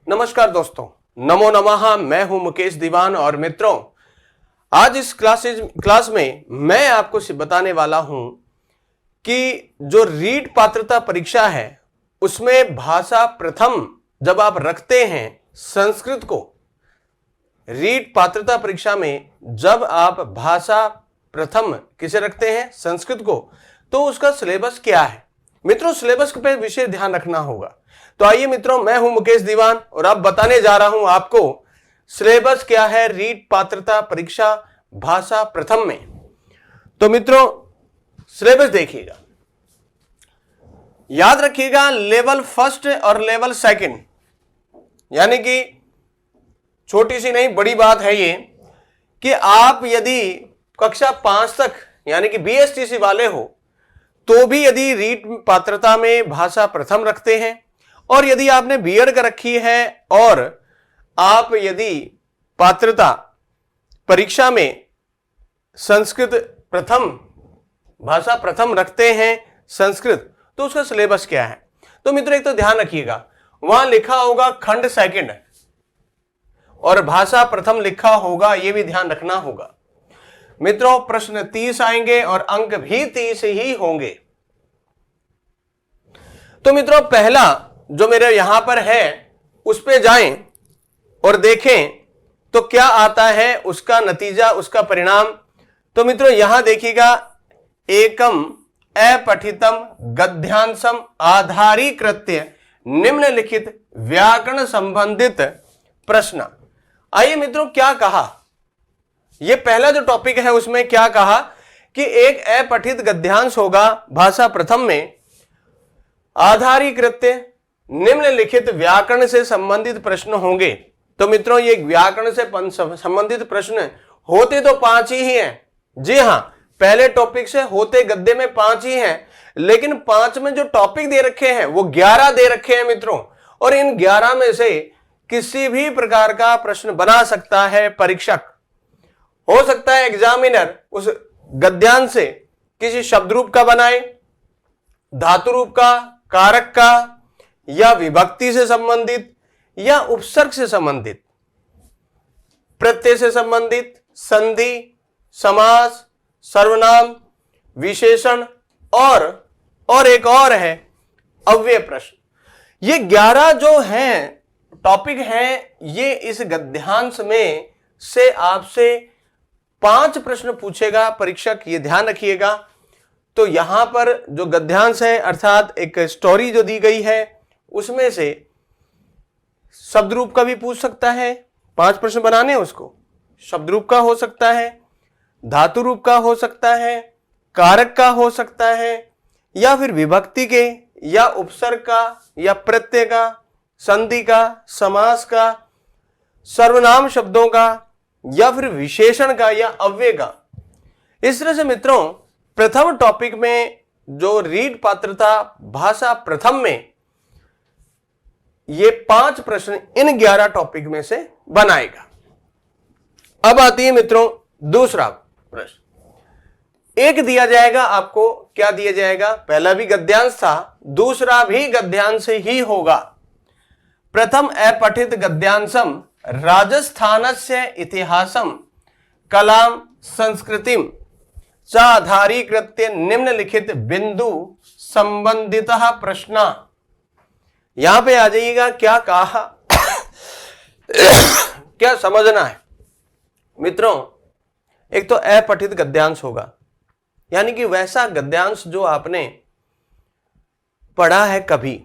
नमस्कार दोस्तों, नमो नमः। मैं हूं मुकेश दीवान और मित्रों, आज इस क्लास में मैं आपको बताने वाला हूं कि जो रीट पात्रता परीक्षा है उसमें भाषा प्रथम जब आप रखते हैं संस्कृत को, रीट पात्रता परीक्षा में जब आप भाषा प्रथम किसे रखते हैं, संस्कृत को, तो उसका सिलेबस क्या है मित्रों। सिलेबस पे विशेष ध्यान रखना होगा। तो आइए मित्रों, मैं हूं मुकेश दीवान और अब बताने जा रहा हूं आपको सिलेबस क्या है रीट पात्रता परीक्षा भाषा प्रथम में। तो मित्रों सिलेबस देखिएगा, याद रखिएगा लेवल फर्स्ट और लेवल सेकंड, यानी कि छोटी सी नहीं बड़ी बात है ये कि आप यदि कक्षा 5 तक यानी कि BSTC वाले हो तो भी यदि रीट पात्रता में भाषा प्रथम रखते हैं, और यदि आपने B.Ed कर रखी है और आप यदि पात्रता परीक्षा में संस्कृत प्रथम भाषा प्रथम रखते हैं संस्कृत, तो उसका सिलेबस क्या है। तो मित्रों एक तो ध्यान रखिएगा, वहां लिखा होगा खंड सेकंड और भाषा प्रथम लिखा होगा, यह भी ध्यान रखना होगा मित्रों। प्रश्न 30 आएंगे और अंक भी 30 ही होंगे। तो मित्रों पहला जो मेरे यहां पर है उस पे जाएं और देखें तो क्या आता है उसका नतीजा, उसका परिणाम। तो मित्रों यहां देखिएगा, एकम अपठितम गद्यांशम आधारीकृत्य निम्नलिखित व्याकरण संबंधित प्रश्न। आइए मित्रों क्या कहा, यह पहला जो टॉपिक है उसमें क्या कहा कि एक अपठित गद्यांश होगा भाषा प्रथम में, आधारीकृत्य निम्नलिखित व्याकरण से संबंधित प्रश्न होंगे। तो मित्रों ये व्याकरण से संबंधित प्रश्न होते तो 5 ही हैं। जी हां, पहले टॉपिक से होते गद्य में 5 ही हैं, लेकिन 5 में जो टॉपिक दे रखे हैं वो 11 दे रखे हैं मित्रों, और इन 11 में से किसी भी प्रकार का प्रश्न बना सकता है परीक्षक। हो सकता है एग्जामिनर उस गद्यांश से किसी शब्द रूप का बनाए, धातु रूप का, कारक का, या विभक्ति से संबंधित, या उपसर्ग से संबंधित, प्रत्यय से संबंधित, संधि, समास, सर्वनाम, विशेषण और एक और है अव्यय प्रश्न। ये 11 जो हैं टॉपिक हैं, ये इस गद्यांश में से आपसे 5 प्रश्न पूछेगा परीक्षक, ये ध्यान रखिएगा। तो यहां पर जो गद्यांश है अर्थात एक स्टोरी जो दी गई है उसमें से शब्द रूप का भी पूछ सकता है, 5 प्रश्न बनाने उसको, शब्द रूप का हो सकता है, धातु रूप का हो सकता है, कारक का हो सकता है, या फिर विभक्ति के, या उपसर्ग का, या प्रत्यय का, संधि का, समास का, सर्वनाम शब्दों का, या फिर विशेषण का, या अव्यय का। इस तरह से मित्रों प्रथम टॉपिक में जो रीट पात्रता भाषा प्रथम में ये 5 प्रश्न इन 11 टॉपिक में से बनाएगा। अब आती है मित्रों दूसरा प्रश्न, एक दिया जाएगा आपको, क्या दिया जाएगा, पहला भी गद्यांश था, दूसरा भी गद्यांश ही होगा। प्रथम अपठित गद्यांशम राजस्थानस्य इतिहासम कलाम संस्कृतिम चाधारीकृत्य निम्नलिखित बिंदु संबंधितः प्रश्न। यहां पे आ जाइएगा, क्या कहा क्या समझना है मित्रों। एक तो अपठित गद्यांश होगा, यानी कि वैसा गद्यांश जो आपने पढ़ा है कभी,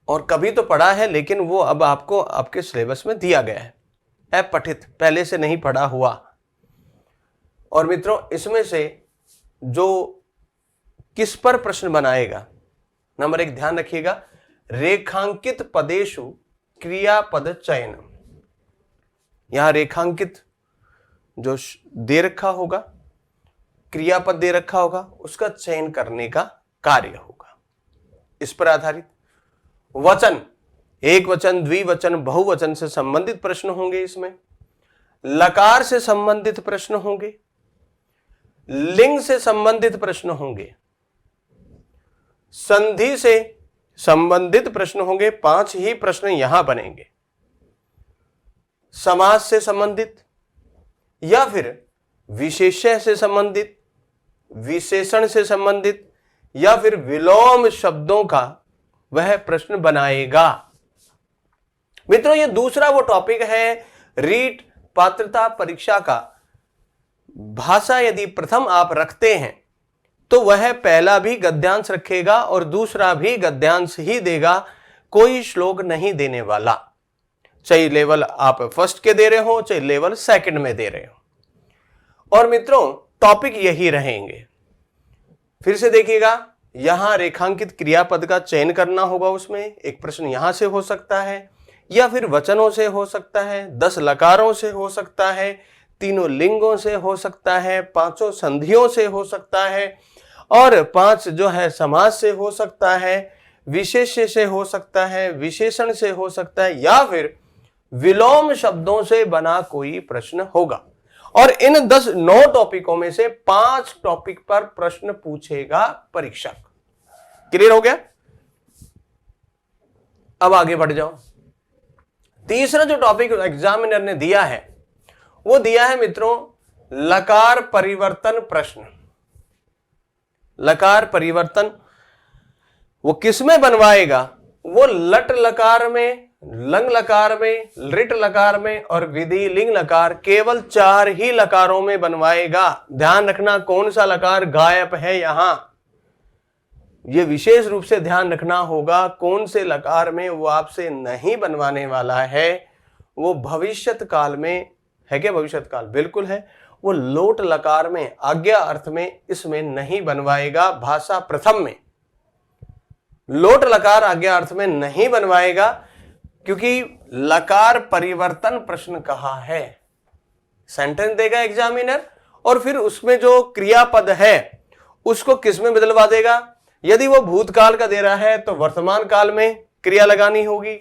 और कभी तो पढ़ा है लेकिन वो अब आपको आपके सिलेबस में दिया गया है, अपठित, पहले से नहीं पढ़ा हुआ। और मित्रों इसमें से जो किस पर प्रश्न बनाएगा, नंबर 1 ध्यान रखिएगा, रेखांकित पदेशु क्रियापद चयन। यहां रेखांकित जो दे रखा होगा, क्रियापद दे रखा होगा, उसका चयन करने का कार्य होगा, इस पर आधारित। वचन, एक वचन, द्विवचन, बहुवचन से संबंधित प्रश्न होंगे इसमें। लकार से संबंधित प्रश्न होंगे, लिंग से संबंधित प्रश्न होंगे, संधि से संबंधित प्रश्न होंगे, 5 ही प्रश्न यहां बनेंगे। समास से संबंधित या फिर विशेष्य से संबंधित, विशेषण से संबंधित या फिर विलोम शब्दों का वह प्रश्न बनाएगा। मित्रों, ये दूसरा वो टॉपिक है रीट पात्रता परीक्षा का। भाषा यदि प्रथम आप रखते हैं तो वह पहला भी गद्यांश रखेगा और दूसरा भी गद्यांश ही देगा, कोई श्लोक नहीं देने वाला, चाहे लेवल आप फर्स्ट के दे रहे हो चाहे लेवल सेकंड में दे रहे हो। और मित्रों, टॉपिक यही रहेंगे। फिर से देखिएगा, यहां रेखांकित क्रियापद का चयन करना होगा। उसमें एक प्रश्न यहां से हो सकता है या फिर वचनों से हो सकता है, 10 लकारों से हो सकता है, 3 लिंगों से हो सकता है, 5 संधियों से हो सकता है और 5 जो है समास से हो सकता है, विशेष्य से हो सकता है, विशेषण से हो सकता है या फिर विलोम शब्दों से बना कोई प्रश्न होगा। और इन 9 टॉपिकों में से 5 टॉपिक पर प्रश्न पूछेगा परीक्षक। क्लियर हो गया? अब आगे बढ़ जाओ। तीसरा जो टॉपिक एग्जामिनर ने दिया है वो दिया है मित्रों लकार परिवर्तन प्रश्न। लकार परिवर्तन वो किसमें बनवाएगा? वो लट लकार में, लंग लकार में, लिट लकार में और विधि लिंग लकार, केवल 4 ही लकारों में बनवाएगा। ध्यान रखना कौन सा लकार गायब है यहां, ये विशेष रूप से ध्यान रखना होगा। कौन से लकार में वो आपसे नहीं बनवाने वाला है, वो भविष्यत काल में है। क्या भविष्यत काल? बिल्कुल है। वो लोट लकार में, आज्ञा अर्थ में, इसमें नहीं बनवाएगा। भाषा प्रथम में लोट लकार आज्ञा अर्थ में नहीं बनवाएगा क्योंकि लकार परिवर्तन प्रश्न कहा है। सेंटेंस देगा एग्जामिनर और फिर उसमें जो क्रियापद है उसको किस में बदलवा देगा। यदि वो भूतकाल का दे रहा है तो वर्तमान काल में क्रिया लगानी होगी,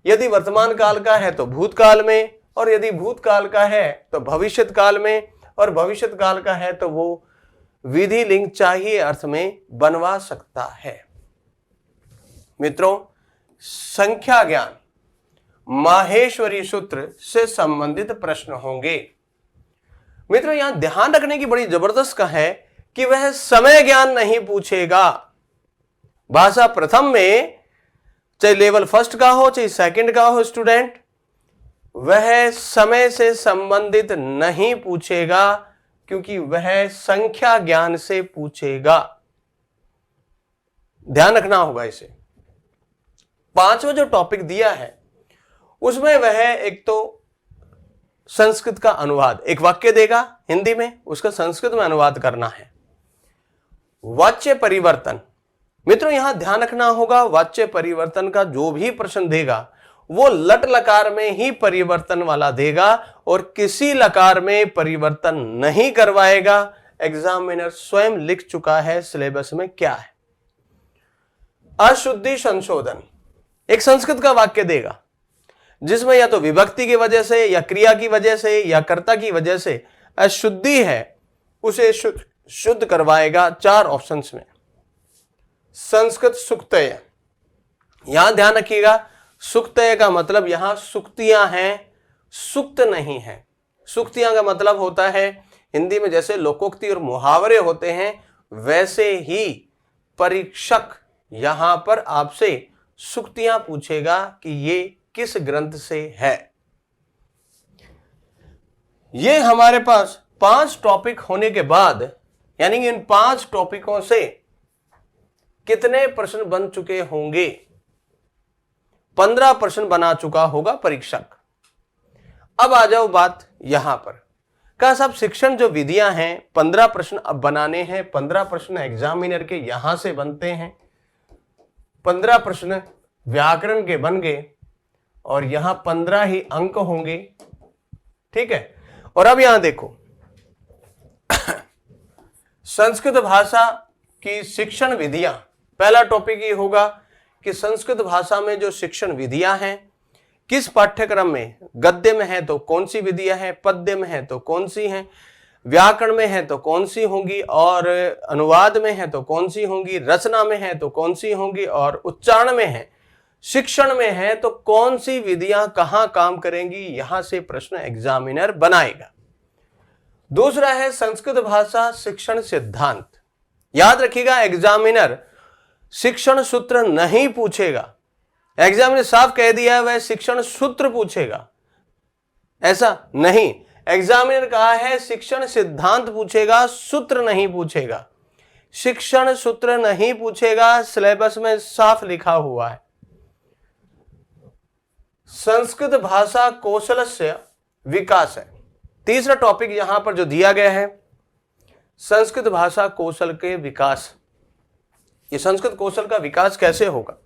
यदि वर्तमान काल का है तो भूतकाल में, और यदि भूतकाल का है तो भविष्यत काल में, और भविष्यत काल का है तो वो विधि लिंग चाहिए अर्थ में बनवा सकता है। मित्रों, संख्या ज्ञान माहेश्वरी सूत्र से संबंधित प्रश्न होंगे। मित्रों, यहां ध्यान रखने की बड़ी जबरदस्त का है कि वह समय ज्ञान नहीं पूछेगा। भाषा प्रथम में चाहे लेवल फर्स्ट का हो चाहे सेकंड का हो स्टूडेंट, वह समय से संबंधित नहीं पूछेगा क्योंकि वह संख्या ज्ञान से पूछेगा। ध्यान रखना होगा इसे। 5वां जो टॉपिक दिया है उसमें वह एक तो संस्कृत का अनुवाद, एक वाक्य देगा हिंदी में, उसका संस्कृत में अनुवाद करना है। वाच्य परिवर्तन, मित्रों यहां ध्यान रखना होगा, वाच्य परिवर्तन का जो भी प्रश्न देगा वो लट लकार में ही परिवर्तन वाला देगा और किसी लकार में परिवर्तन नहीं करवाएगा। एग्जामिनर स्वयं लिख चुका है सिलेबस में क्या है। अशुद्धि संशोधन, एक संस्कृत का वाक्य देगा जिसमें या तो विभक्ति की वजह से या क्रिया की वजह से या कर्ता की वजह से अशुद्धि है, उसे शुद्ध करवाएगा 4 ऑप्शंस में। संस्कृत सुक्तय, यहां ध्यान रखिएगा, सुक्तय का मतलब यहां सुक्तियां हैं, सुक्त नहीं है। सुक्तियां का मतलब होता है हिंदी में जैसे लोकोक्ति और मुहावरे होते हैं, वैसे ही परीक्षक यहां पर आपसे सुक्तियां पूछेगा कि ये किस ग्रंथ से है। ये हमारे पास 5 टॉपिक होने के बाद, यानी इन 5 टॉपिकों से कितने प्रश्न बन चुके होंगे? 15 प्रश्न बना चुका होगा परीक्षक। अब आ जाओ बात यहां पर, क्या सब शिक्षण जो विधियां हैं 15 प्रश्न अब बनाने हैं। 15 प्रश्न एग्जामिनर के यहां से बनते हैं, 15 प्रश्न व्याकरण के बन गए और यहां 15 ही अंक होंगे। ठीक है। और अब यहां देखो संस्कृत भाषा की शिक्षण विधियां, पहला टॉपिक ये होगा कि संस्कृत भाषा में जो शिक्षण विधियां हैं, किस पाठ्यक्रम में, गद्य में है तो कौन सी विधियां हैं, पद्य में है तो कौन सी हैं, व्याकरण में है तो कौन सी होंगी, और अनुवाद में है तो कौन सी होंगी, रचना में है तो कौन सी होंगी, और उच्चारण में है, शिक्षण में है तो कौन सी विधियां कहां काम करेंगी, यहां से प्रश्न एग्जामिनर बनाएगा। दूसरा है संस्कृत भाषा शिक्षण सिद्धांत। याद रखिएगा, एग्जामिनर शिक्षण सूत्र नहीं पूछेगा। एग्जामिनर साफ कह दिया है वह शिक्षण सूत्र पूछेगा, ऐसा नहीं। एग्जामिनर कहा है शिक्षण सिद्धांत पूछेगा, सूत्र नहीं पूछेगा। शिक्षण सूत्र नहीं पूछेगा, सिलेबस में साफ लिखा हुआ है। संस्कृत भाषा कौशल से विकास है तीसरा टॉपिक यहां पर जो दिया गया है, संस्कृत भाषा कौशल के विकास। ये संस्कृत कौशल का विकास कैसे होगा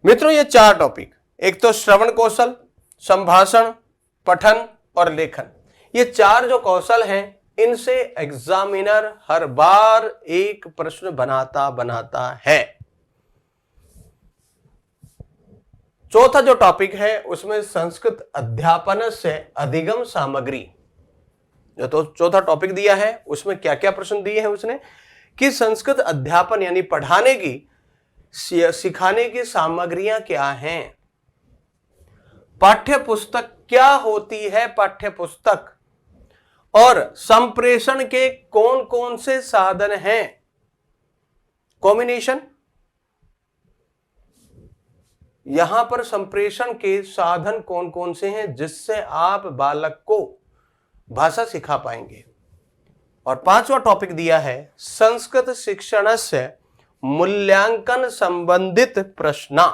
मित्रों? ये 4 टॉपिक, एक तो श्रवण कौशल, संभाषण, पठन और लेखन। ये 4 जो कौशल हैं, इनसे एग्जामिनर हर बार एक प्रश्न बनाता है। चौथा जो टॉपिक है उसमें संस्कृत अध्यापन से अधिगम सामग्री। जो तो चौथा टॉपिक दिया है उसमें क्या क्या प्रश्न दिए हैं उसने, कि संस्कृत अध्यापन यानी पढ़ाने की, सिखाने की सामग्रियां क्या हैं, पाठ्य पुस्तक क्या होती है, पाठ्य पुस्तक, और संप्रेषण के कौन कौन से साधन हैं, कॉम्बिनेशन। यहां पर संप्रेषण के साधन कौन कौन से हैं जिससे आप बालक को भाषा सिखा पाएंगे। और 5वां टॉपिक दिया है संस्कृत शिक्षण से मूल्यांकन संबंधित प्रश्न।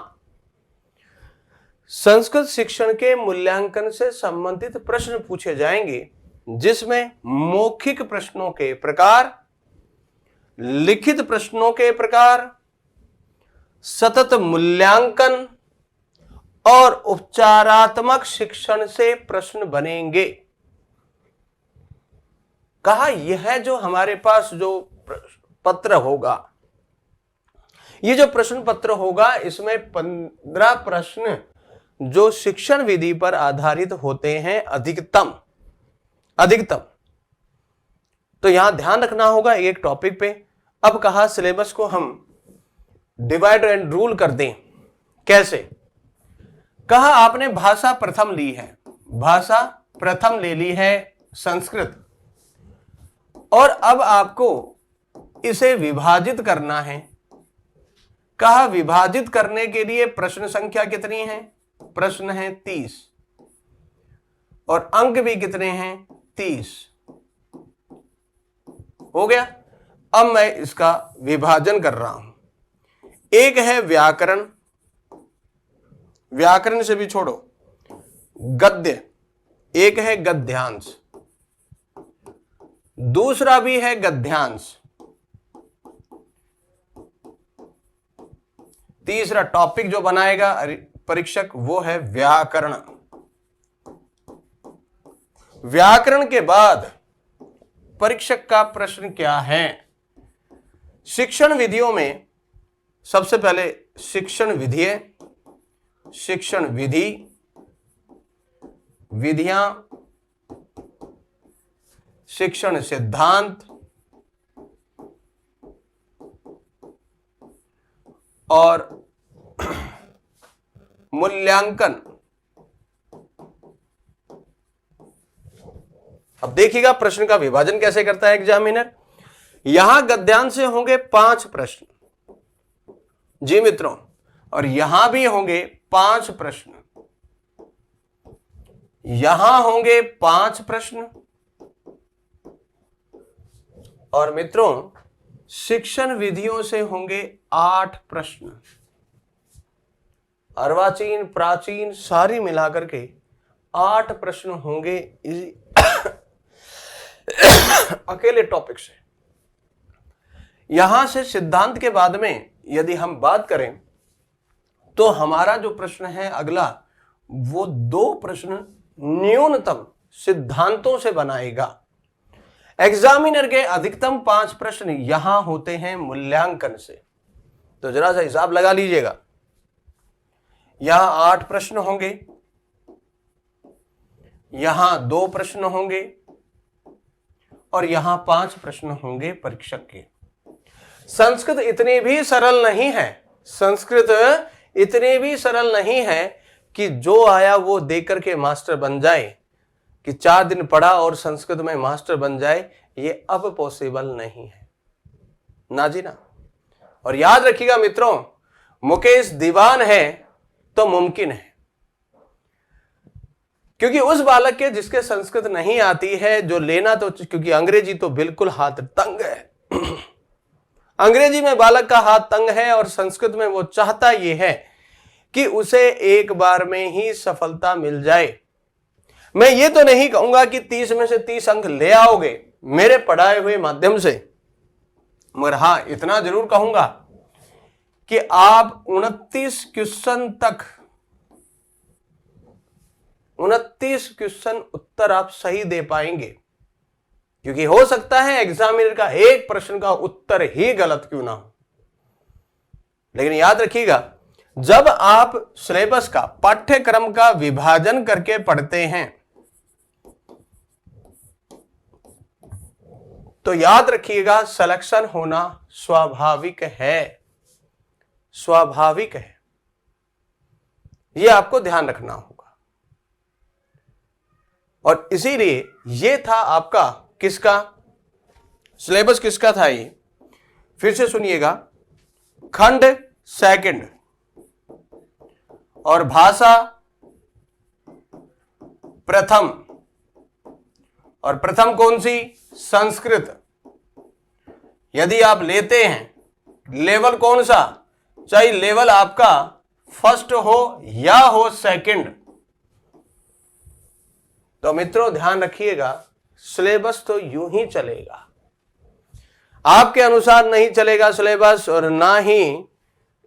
संस्कृत शिक्षण के मूल्यांकन से संबंधित प्रश्न पूछे जाएंगे, जिसमें मौखिक प्रश्नों के प्रकार, लिखित प्रश्नों के प्रकार, सतत मूल्यांकन और उपचारात्मक शिक्षण से प्रश्न बनेंगे। कहा यह जो हमारे पास जो पत्र होगा, ये जो प्रश्न पत्र होगा, इसमें 15 प्रश्न जो शिक्षण विधि पर आधारित होते हैं अधिकतम। तो यहां ध्यान रखना होगा एक टॉपिक पे। अब कहा सिलेबस को हम डिवाइड एंड रूल कर दें। कैसे? कहा आपने भाषा प्रथम ली है, भाषा प्रथम ले ली है संस्कृत, और अब आपको इसे विभाजित करना है। कहा विभाजित करने के लिए प्रश्न संख्या कितनी है? प्रश्न है 30, और अंक भी कितने हैं? 30। हो गया। अब मैं इसका विभाजन कर रहा हूं। एक है व्याकरण, व्याकरण से भी छोड़ो, गद्य, एक है गद्यांश, दूसरा भी है गद्यांश, तीसरा टॉपिक जो बनाएगा परीक्षक वो है व्याकरण। व्याकरण के बाद परीक्षक का प्रश्न क्या है? शिक्षण विधियों में सबसे पहले शिक्षण विधि है, शिक्षण विधि, विधियां, शिक्षण सिद्धांत और मूल्यांकन। अब देखिएगा प्रश्न का विभाजन कैसे करता है एग्जामिनर। यहां गद्यांश से होंगे 5 प्रश्न, जी मित्रों, और यहां भी होंगे 5 प्रश्न, यहां होंगे 5 प्रश्न, और मित्रों शिक्षण विधियों से होंगे 8 प्रश्न। अर्वाचीन प्राचीन सारी मिलाकर के 8 प्रश्न होंगे इसी अकेले टॉपिक से। यहां से सिद्धांत के बाद में यदि हम बात करें तो हमारा जो प्रश्न है अगला, वो 2 प्रश्न न्यूनतम सिद्धांतों से बनाएगा। एग्जामिनर के अधिकतम 5 प्रश्न यहां होते हैं मूल्यांकन से। तो जरा सा हिसाब लगा लीजिएगा, यहां 8 प्रश्न होंगे, यहां 2 प्रश्न होंगे, और यहां 5 प्रश्न होंगे परीक्षक के। संस्कृत इतनी भी सरल नहीं है, संस्कृत इतनी भी सरल नहीं है कि जो आया वो देकर के मास्टर बन जाए, कि 4 दिन पढ़ा और संस्कृत में मास्टर बन जाए, ये अब पॉसिबल नहीं है ना जी ना। और याद रखिएगा मित्रों, मुकेश दीवान है तो मुमकिन है, क्योंकि उस बालक के जिसके संस्कृत नहीं आती है, जो लेना तो, क्योंकि अंग्रेजी तो बिल्कुल हाथ तंग है अंग्रेजी में बालक का हाथ तंग है, और संस्कृत में वो चाहता ये है कि उसे एक बार में ही सफलता मिल जाए। मैं ये तो नहीं कहूंगा कि 30 में से 30 अंक ले आओगे मेरे पढ़ाए हुए माध्यम से, मगर हां इतना जरूर कहूंगा कि आप 29 क्वेश्चन तक 29 क्वेश्चन उत्तर आप सही दे पाएंगे, क्योंकि हो सकता है एग्जामिनर का एक प्रश्न का उत्तर ही गलत क्यों ना हो। लेकिन याद रखिएगा, जब आप सिलेबस का, पाठ्यक्रम का विभाजन करके पढ़ते हैं तो याद रखिएगा सिलेक्शन होना स्वाभाविक है, स्वाभाविक है, यह आपको ध्यान रखना होगा। और इसीलिए यह था आपका किसका सिलेबस, किसका था ये, फिर से सुनिएगा। खंड सेकंड और भाषा प्रथम, और प्रथम कौन सी, संस्कृत। यदि आप लेते हैं लेवल कौन सा, चाहे लेवल आपका फर्स्ट हो या हो सेकंड, तो मित्रों ध्यान रखिएगा सिलेबस तो यूं ही चलेगा, आपके अनुसार नहीं चलेगा सिलेबस, और ना ही,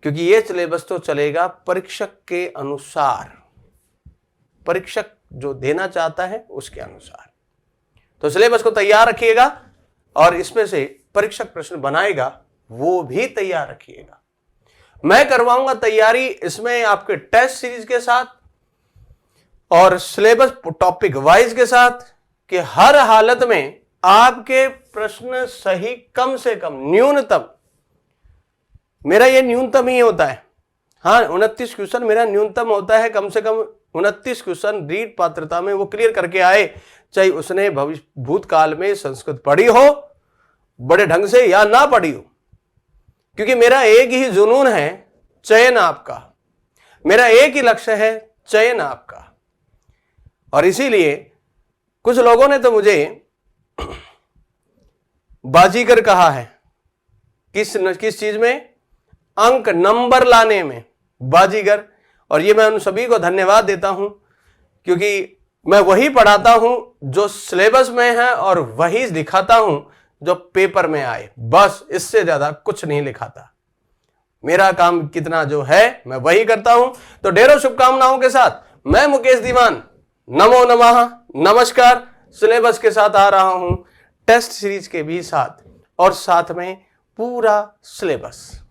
क्योंकि यह सिलेबस तो चलेगा परीक्षक के अनुसार, परीक्षक जो देना चाहता है उसके अनुसार। तो सिलेबस को तैयार रखिएगा, और इसमें से परीक्षक प्रश्न बनाएगा वो भी तैयार रखिएगा। मैं करवाऊंगा तैयारी इसमें आपके टेस्ट सीरीज के साथ और सिलेबस टॉपिक वाइज के साथ, कि हर हालत में आपके प्रश्न सही कम से कम, न्यूनतम, मेरा ये न्यूनतम ही होता है, हाँ 29 क्वेश्चन मेरा न्यूनतम होता है, कम से कम 29 क्वेश्चन रीट पात्रता में वो क्लियर करके आए, चाहे उसने भूतकाल में संस्कृत पढ़ी हो बड़े ढंग से या ना पढ़ी हो। क्योंकि मेरा एक ही जुनून है, चयन आपका, मेरा एक ही लक्ष्य है, चयन आपका। और इसीलिए कुछ लोगों ने तो मुझे बाजीगर कहा है, किस चीज में, अंक नंबर लाने में बाजीगर। और ये मैं उन सभी को धन्यवाद देता हूं, क्योंकि मैं वही पढ़ाता हूं जो सिलेबस में है और वही दिखाता हूं जो पेपर में आए, बस इससे ज्यादा कुछ नहीं लिखाता। मेरा काम कितना जो है मैं वही करता हूं। तो ढेरों शुभकामनाओं के साथ मैं मुकेश दीवान, नमो नमः, नमस्कार, सिलेबस के साथ आ रहा हूं, टेस्ट सीरीज के भी साथ, और साथ में पूरा सिलेबस।